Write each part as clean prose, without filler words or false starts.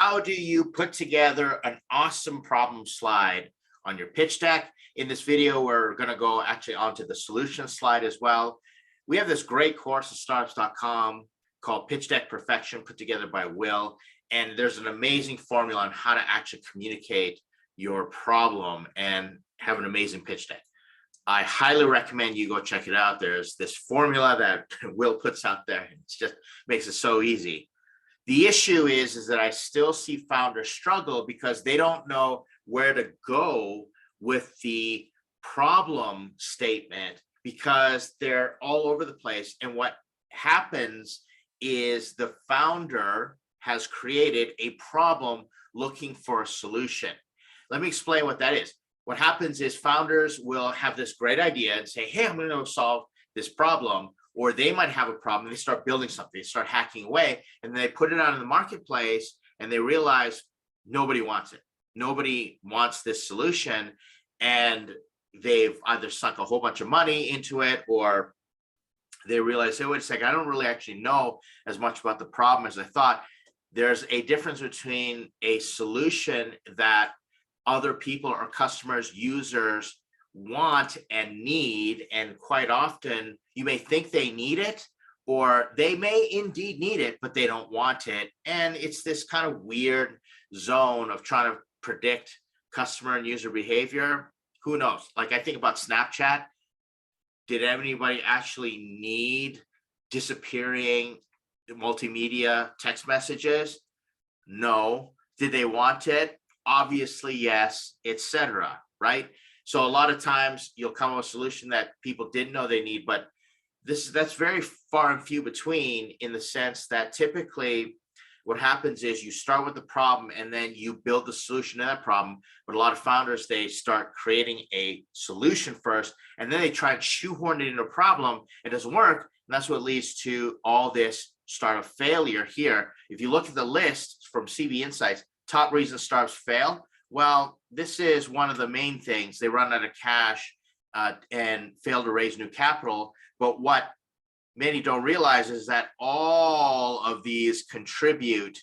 how do you put together an awesome problem slide on your pitch deck? In this video, we're going to go actually onto the solution slide as well. We have this great course at startups.com called Pitch Deck Perfection, put together by Will. And there's an amazing formula on how to actually communicate your problem and have an amazing pitch deck. I highly recommend you go check it out. There's this formula that Will puts out there. It just makes it so easy. The issue is that I still see founders struggle because they don't know where to go with the problem statement because they're all over the place. And what happens is the founder has created a problem looking for a solution. Let me explain what that is. What happens is founders will have this great idea and say, hey, I'm going to solve this problem. Or they might have a problem. They start building something, they start hacking away, and they put it out in the marketplace and they realize nobody wants it. Nobody wants this solution. And they've either sunk a whole bunch of money into it, or they realize, hey, wait a second, I don't really actually know as much about the problem as I thought. There's a difference between a solution that other people or customers, users want and need, and quite often you may think they need it, or they may indeed need it, but they don't want it. And it's this kind of weird zone of trying to predict customer and user behavior. Who knows? Like, I think about Snapchat. Did anybody actually need disappearing multimedia text messages? No. Did they want it? Obviously, yes, etc. Right? So a lot of times you'll come up with a solution that people didn't know they need, but that's very far and few between, in the sense that typically what happens is you start with the problem and then you build the solution to that problem. But a lot of founders, they start creating a solution first, and then they try and shoehorn it into a problem. It doesn't work. And that's what leads to all this startup failure here. If you look at the list from CB Insights, top reasons startups fail. Well, this is one of the main things. They run out of cash and fail to raise new capital. But what many don't realize is that all of these contribute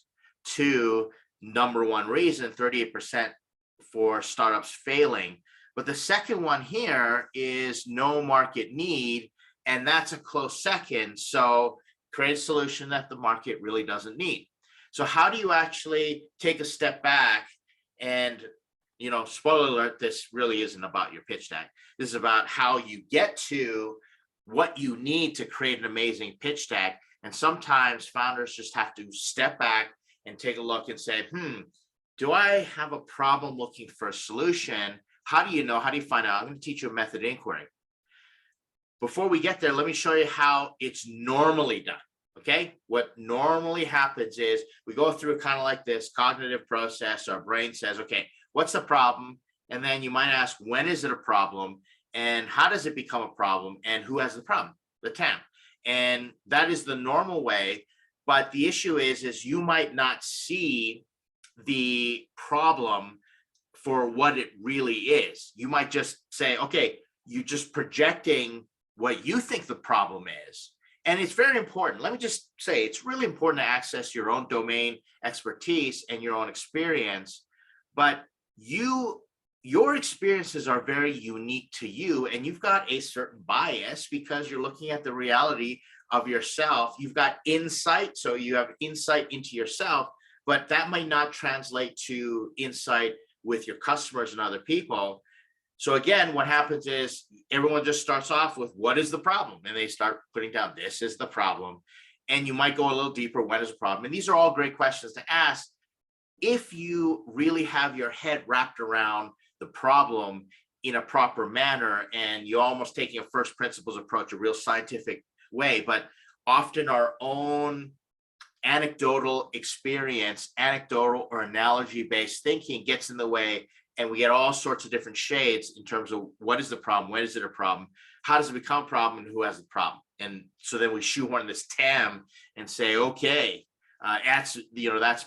to number one reason, 38% for startups failing. But the second one here is no market need, and that's a close second. So create a solution that the market really doesn't need. So how do you actually take a step back? And, spoiler alert, this really isn't about your pitch deck. This is about how you get to what you need to create an amazing pitch deck. And sometimes founders just have to step back and take a look and say, do I have a problem looking for a solution? How do you know? How do you find out? I'm going to teach you a method inquiry. Before we get there, let me show you how it's normally done. Okay, what normally happens is we go through kind of like this cognitive process. Our brain says, okay, what's the problem? And then you might ask, when is it a problem? And how does it become a problem? And who has the problem? The TAM. And that is the normal way. But the issue is you might not see the problem for what it really is. You might just say, okay, you're just projecting what you think the problem is. And it's very important. Let me just say, it's really important to access your own domain expertise and your own experience. But your experiences are very unique to you, and you've got a certain bias because you're looking at the reality of yourself. You've got insight, so you have insight into yourself, but that might not translate to insight with your customers and other people. So again, what happens is everyone just starts off with, what is the problem? And they start putting down, this is the problem. And you might go a little deeper, when is the problem? And these are all great questions to ask if you really have your head wrapped around the problem in a proper manner, and you're almost taking a first principles approach, a real scientific way. But often our own anecdotal experience, anecdotal or analogy-based thinking gets in the way, and we get all sorts of different shades in terms of what is the problem, when is it a problem, how does it become a problem, and who has the problem. And so then we shoehorn this TAM and say, okay, that's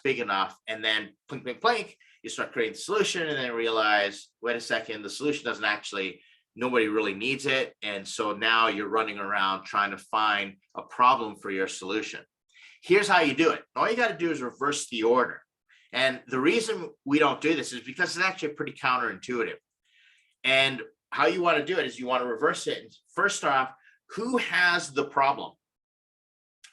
big enough. And then plink, plink, plink, you start creating the solution, and then realize, wait a second, the solution doesn't actually, nobody really needs it. And so now you're running around trying to find a problem for your solution. Here's how you do it. All you got to do is reverse the order. And the reason we don't do this is because it's actually pretty counterintuitive. And how you want to do it is you want to reverse it. First off, who has the problem?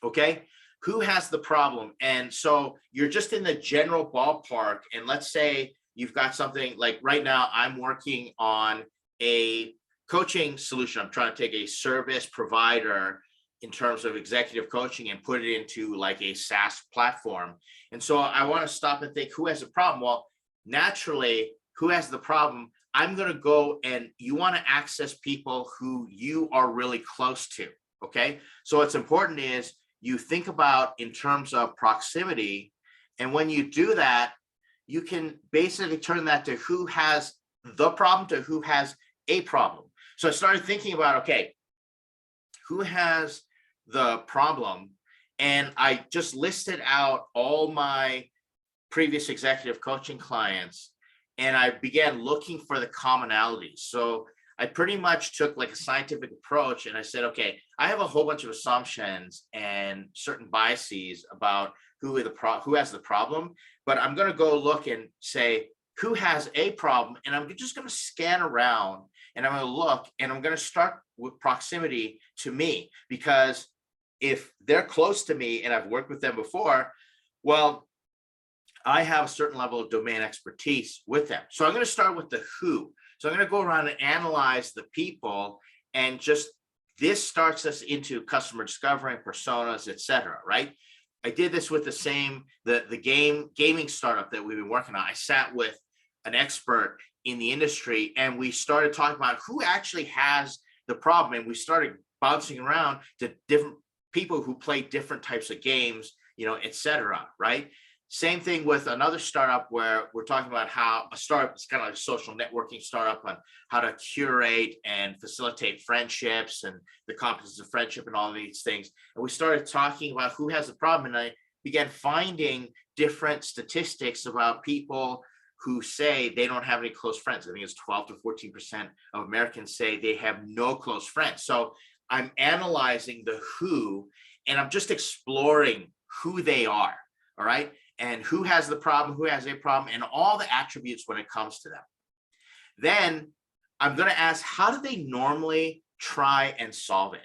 Okay, who has the problem? And so you're just in the general ballpark. And let's say you've got something like right now, I'm working on a coaching solution. I'm trying to take a service provider in terms of executive coaching and put it into like a SaaS platform. And so I want to stop and think, who has a problem? Well, naturally, who has the problem? I'm going to go, and you want to access people who you are really close to. Okay. So what's important is you think about in terms of proximity. And when you do that, you can basically turn that to who has the problem to who has a problem. So I started thinking about, okay, who has the problem? And I just listed out all my previous executive coaching clients, and I began looking for the commonalities. So I pretty much took like a scientific approach, and I said, okay, I have a whole bunch of assumptions and certain biases about who has the problem, but I'm going to go look and say who has a problem, and I'm just going to scan around, and I'm going to look, and I'm going to start with proximity to me, because if they're close to me and I've worked with them before, well, I have a certain level of domain expertise with them. So I'm going to start with the who. So I'm going to go around and analyze the people, and just this starts us into customer discovery, personas, etc. Right? I did this with the gaming startup that we've been working on. I sat with an expert in the industry, and we started talking about who actually has the problem, and we started bouncing around to different people who play different types of games, etc. Right? Same thing with another startup where we're talking about how a startup is kind of like a social networking startup on how to curate and facilitate friendships and the competence of friendship and all of these things. And we started talking about who has the problem. And I began finding different statistics about people who say they don't have any close friends. I think it's 12 to 14% of Americans say they have no close friends. So I'm analyzing the who, and I'm just exploring who they are. All right. And who has the problem, who has a problem, and all the attributes when it comes to them. Then I'm going to ask, how do they normally try and solve it,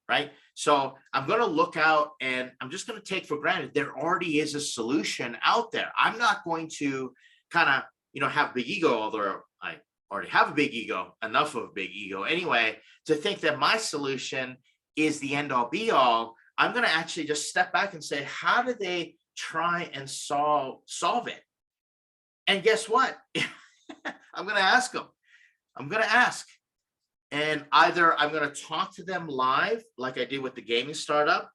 right? So I'm going to look out, and I'm just going to take for granted there already is a solution out there. I'm not going to kind of, have big ego, although I already have a big ego, enough of a big ego anyway, to think that my solution is the end all be all. I'm going to actually just step back and say, how do they try and solve it? And guess what? I'm going to ask them. I'm going to ask. And either I'm going to talk to them live, like I did with the gaming startup,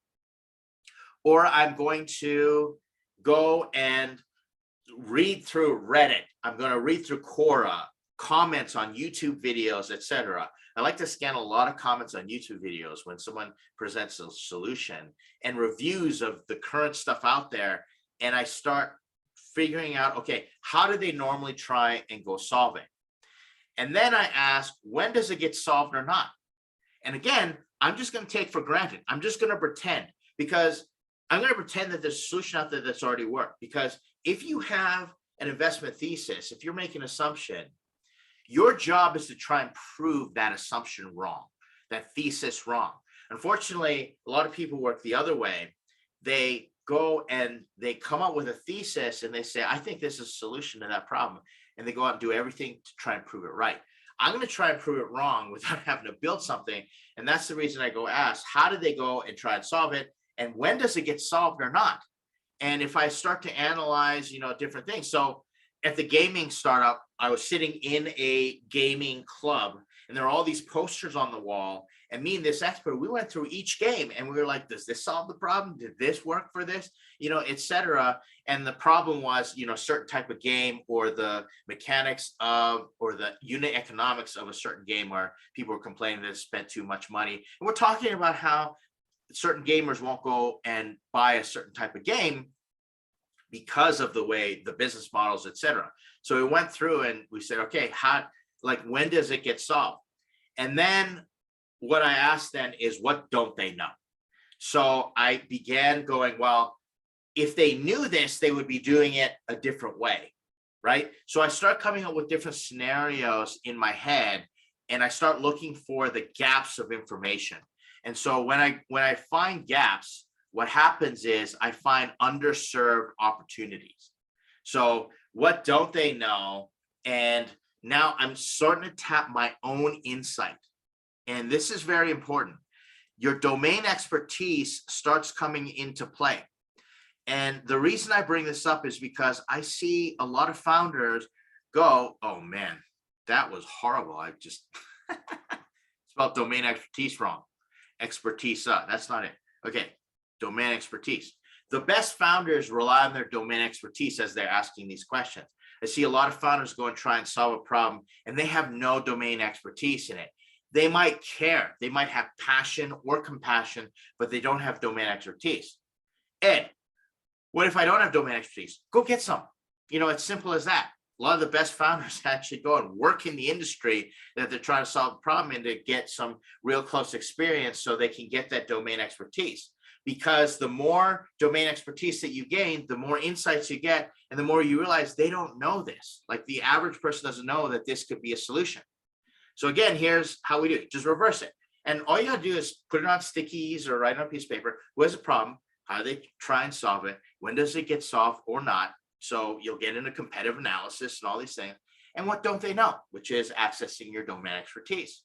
or I'm going to go and read through Reddit. I'm going to read through Quora, comments on YouTube videos, etc. I like to scan a lot of comments on YouTube videos when someone presents a solution, and reviews of the current stuff out there. And I start figuring out, okay, how do they normally try and go solve it? And then I ask, when does it get solved or not? And again, I'm just going to take for granted. I'm just going to pretend, because I'm going to pretend that there's a solution out there that's already worked. Because if you have an investment thesis, if you're making an assumption, your job is to try and prove that assumption wrong, that thesis wrong. Unfortunately, a lot of people work the other way. They go and they come up with a thesis and they say, I think this is a solution to that problem. And they go out and do everything to try and prove it right. I'm going to try and prove it wrong without having to build something. And that's the reason I go ask, how do they go and try and solve it? And when does it get solved or not? And if I start to analyze, different things. So at the gaming startup, I was sitting in a gaming club, and there are all these posters on the wall. And me and this expert, we went through each game, and we were like, does this solve the problem? Did this work for this? etc. And the problem was, certain type of game, or the mechanics of, or the unit economics of a certain game, where people were complaining that it spent too much money. And we're talking about how certain gamers won't go and buy a certain type of game because of the way the business models, etc. So we went through and we said, okay, when does it get solved? And then what I asked then is, what don't they know? So I began going, well, if they knew this, they would be doing it a different way, right? So I start coming up with different scenarios in my head, and I start looking for the gaps of information. And so when I find gaps, what happens is I find underserved opportunities. So what don't they know? And now I'm starting to tap my own insight. And this is very important. Your domain expertise starts coming into play. And the reason I bring this up is because I see a lot of founders go, oh man, that was horrible. I just spelled domain expertise wrong. Expertise, that's not it. Okay, domain expertise. The best founders rely on their domain expertise as they're asking these questions. I see a lot of founders go and try and solve a problem, and they have no domain expertise in it. They might care, they might have passion or compassion, but they don't have domain expertise. Ed, what if I don't have domain expertise? Go get some. It's simple as that. A lot of the best founders actually go and work in the industry that they're trying to solve a problem and to get some real close experience so they can get that domain expertise. Because the more domain expertise that you gain, the more insights you get, and the more you realize they don't know this. Like the average person doesn't know that this could be a solution. So again, here's how we do it. Just reverse it. And all you gotta do is put it on stickies or write it on a piece of paper. Where's the problem? How do they try and solve it? When does it get solved or not? So you'll get into competitive analysis and all these things. And what don't they know? Which is accessing your domain expertise.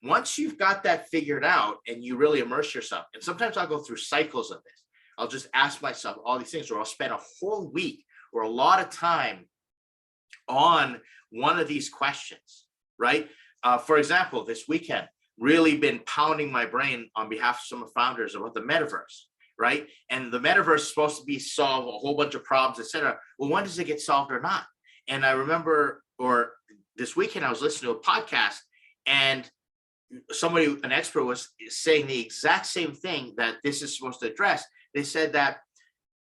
Once you've got that figured out and you really immerse yourself, and sometimes I'll go through cycles of this. I'll just ask myself all these things, or I'll spend a whole week or a lot of time on one of these questions, right? For example, this weekend, really been pounding my brain on behalf of some of the founders about the metaverse, right? And the metaverse is supposed to be solve a whole bunch of problems, et cetera. Well, when does it get solved or not? And I remember, or this weekend, I was listening to a podcast, and somebody, an expert, was saying the exact same thing that this is supposed to address. They said that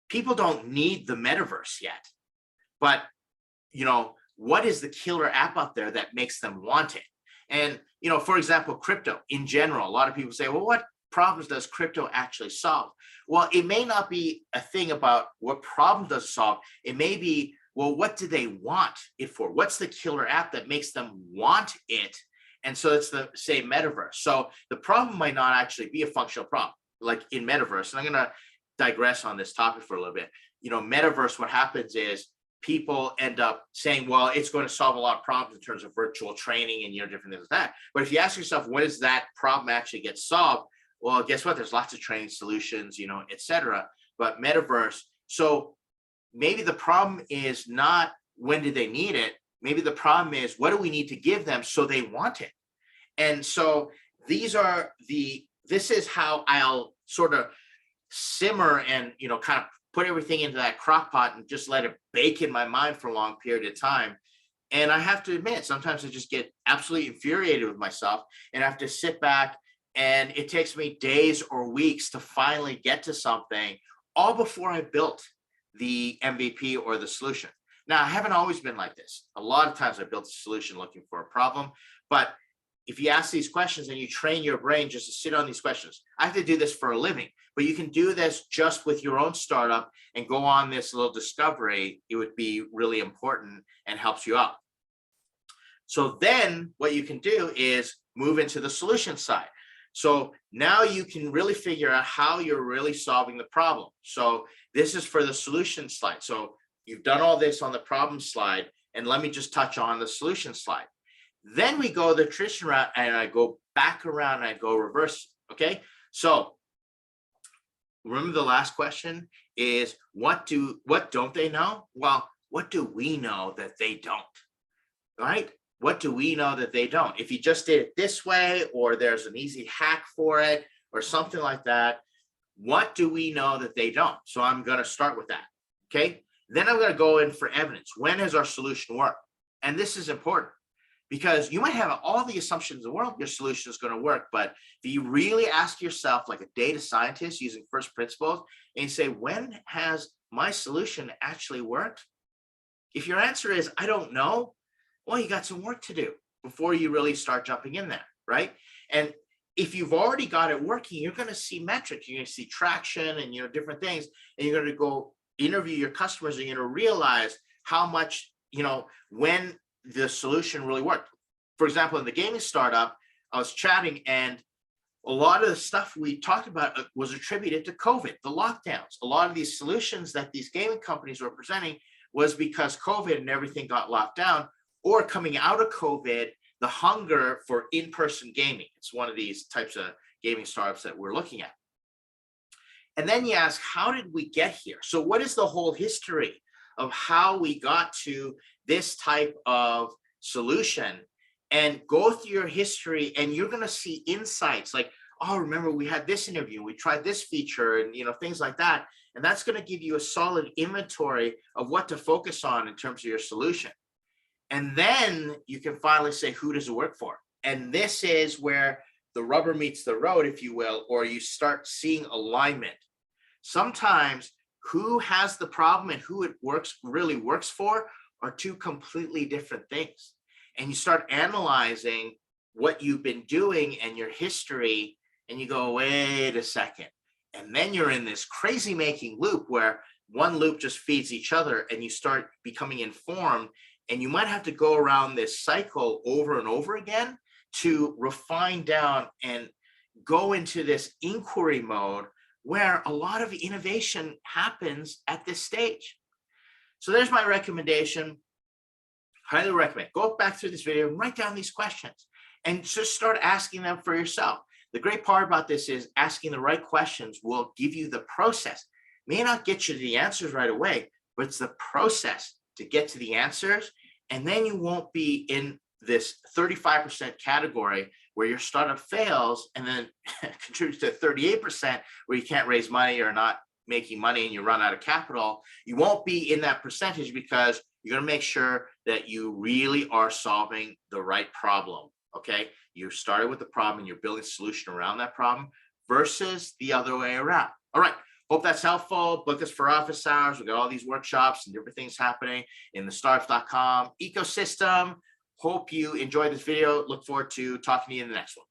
people don't need the metaverse yet, but what is the killer app out there that makes them want it? And for example, crypto in general, a lot of people say, well, what problems does crypto actually solve? Well, it may not be a thing about what problem does it solve. It may be, well, what do they want it for? What's the killer app that makes them want it? And so it's the same metaverse. So the problem might not actually be a functional problem, like in metaverse. And I'm going to digress on this topic for a little bit. Metaverse, what happens is people end up saying, well, it's going to solve a lot of problems in terms of virtual training and different things like that. But if you ask yourself, when does that problem actually get solved? Well, guess what? There's lots of training solutions, et cetera. But metaverse, so maybe the problem is not when do they need it? Maybe the problem is, what do we need to give them so they want it? And so this is how I'll sort of simmer and, kind of put everything into that crock pot and just let it bake in my mind for a long period of time. And I have to admit, sometimes I just get absolutely infuriated with myself and I have to sit back, and it takes me days or weeks to finally get to something, all before I built the MVP or the solution. Now, I haven't always been like this. A lot of times I built a solution looking for a problem, but if you ask these questions and you train your brain just to sit on these questions, I have to do this for a living, but you can do this just with your own startup and go on this little discovery. It would be really important and helps you out. So then what you can do is move into the solution side. So now you can really figure out how you're really solving the problem. So this is for the solution slide. So you've done all this on the problem slide, and let me just touch on the solution slide. Then we go the traditional route, and I go back around and I go reverse. Okay. So remember the last question is, what don't they know? Well, what do we know that they don't? Right? What do we know that they don't? If you just did it this way, or there's an easy hack for it or something like that, what do we know that they don't? So I'm going to start with that. Okay. Then I'm going to go in for evidence. When has our solution worked? And this is important, because you might have all the assumptions in the world your solution is going to work, but if you really ask yourself, like a data scientist using first principles, and you say, when has my solution actually worked? If your answer is, I don't know, well, you got some work to do before you really start jumping in there, right? And if you've already got it working, you're going to see metrics, you're going to see traction and, different things, and you're going to go interview your customers, and you're going to realize how much, when the solution really worked. For example, in the gaming startup, I was chatting, and a lot of the stuff we talked about was attributed to COVID, the lockdowns. A lot of these solutions that these gaming companies were presenting was because COVID and everything got locked down, or coming out of COVID, the hunger for in-person gaming. It's one of these types of gaming startups that we're looking at. And then you ask, how did we get here? So what is the whole history of how we got to this type of solution? And go through your history, and you're going to see insights like, oh, remember we had this interview, we tried this feature, and things like that. And that's going to give you a solid inventory of what to focus on in terms of your solution. And then you can finally say, who does it work for? And this is where the rubber meets the road, if you will, or you start seeing alignment. Sometimes who has the problem and who it really works for are two completely different things. And you start analyzing what you've been doing and your history, and you go, wait a second. And then you're in this crazy making loop where one loop just feeds each other, and you start becoming informed, and you might have to go around this cycle over and over again to refine down and go into this inquiry mode where a lot of innovation happens at this stage. So there's my recommendation. Highly recommend. Go back through this video and write down these questions and just start asking them for yourself. The great part about this is asking the right questions will give you the process. May not get you the answers right away, but it's the process to get to the answers. And then you won't be in this 35% category where your startup fails and then contributes to 38% where you can't raise money or not making money and you run out of capital. You won't be in that percentage because you're going to make sure that you really are solving the right problem. Okay. You started with the problem and you're building a solution around that problem versus the other way around. All right. Hope that's helpful. Book us for office hours. We got all these workshops and different things happening in the startups.com ecosystem. Hope you enjoyed this video. Look forward to talking to you in the next one.